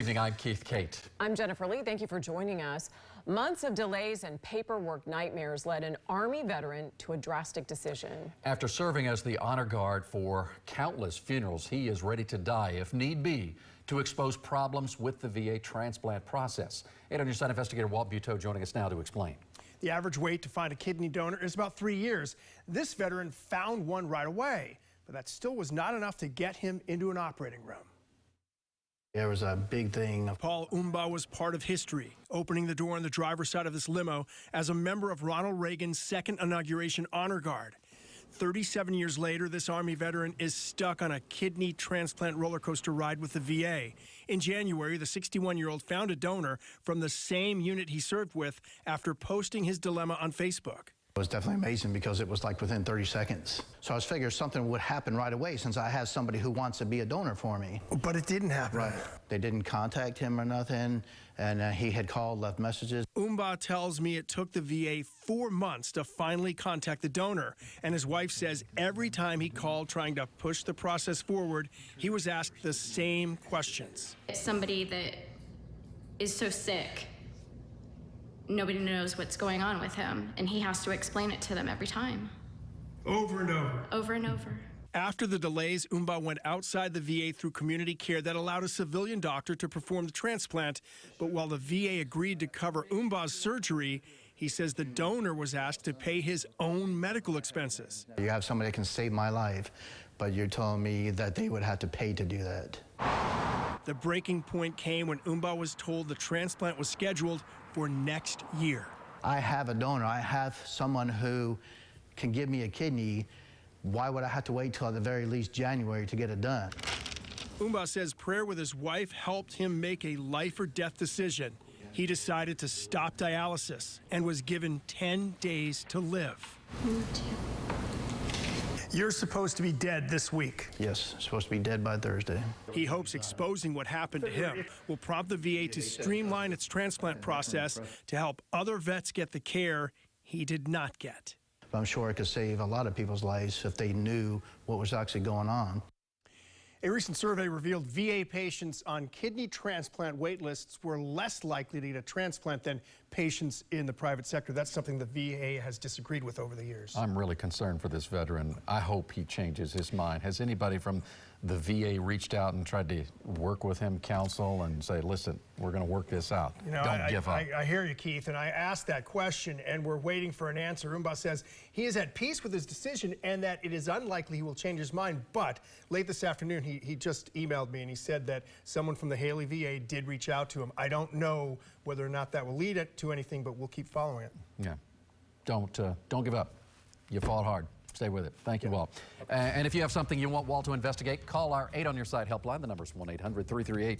Good evening, I'm Keith Kate. I'm Jennifer Lee. Thank you for joining us. Months of delays and paperwork nightmares led an Army veteran to a drastic decision. After serving as the honor guard for countless funerals, he is ready to die, if need be, to expose problems with the VA transplant process. 8 on your side, investigator Walt Buteau joining us now to explain. The average wait to find a kidney donor is about 3 years. This veteran found one right away, but that still was not enough to get him into an operating room. There was a big thing. Paul Umba was part of history, opening the door on the driver's side of this limo as a member of Ronald Reagan's second inauguration honor guard. 37 years later, this Army veteran is stuck on a kidney transplant roller coaster ride with the VA. In January, the 61-year-old found a donor from the same unit he served with after posting his dilemma on Facebook. It was definitely amazing because it was like within 30 seconds. So I was figuring something would happen right away since I have somebody who wants to be a donor for me. But it didn't happen. Right. They didn't contact him or nothing, and he had called, left messages. Umba tells me it took the VA 4 months to finally contact the donor. And his wife says every time he called trying to push the process forward, he was asked the same questions. Somebody that is so sick, nobody knows what's going on with him, and he has to explain it to them every time. Over and over. Over and over. After the delays, Umba went outside the VA through community care that allowed a civilian doctor to perform the transplant. But while the VA agreed to cover Umba's surgery, he says the donor was asked to pay his own medical expenses. You have somebody that can save my life, but you're telling me that they would have to pay to do that. The breaking point came when Umba was told the transplant was scheduled for next year. I have a donor. I have someone who can give me a kidney. Why would I have to wait till at the very least January to get it done? Umba says prayer with his wife helped him make a life or death decision. He decided to stop dialysis and was given 10 days to live. You're supposed to be dead this week. Yes, supposed to be dead by Thursday. He hopes exposing what happened to him will prompt the VA to streamline its transplant process to help other vets get the care he did not get. I'm sure it could save a lot of people's lives if they knew what was actually going on. A recent survey revealed VA patients on kidney transplant wait lists were less likely to get a transplant than patients in the private sector. That's something the VA has disagreed with over the years. I'm really concerned for this veteran. I hope he changes his mind. Has anybody from the VA reached out and tried to work with him, counsel, and say, listen, we're going to work this out. You know, Don't give up. I hear you, Keith, and I asked that question, and we're waiting for an answer. Umba says he is at peace with his decision and that it is unlikely he will change his mind. But late this afternoon, he just emailed me, and he said that someone from the Haley VA did reach out to him. I don't know whether or not that will lead it to anything, but we'll keep following it. Yeah. Don't give up. You fought hard. Stay with it. Thank you, Walt. And if you have something you want Walt to investigate, call our 8 on your side helpline. The number's 1-800-338-0808.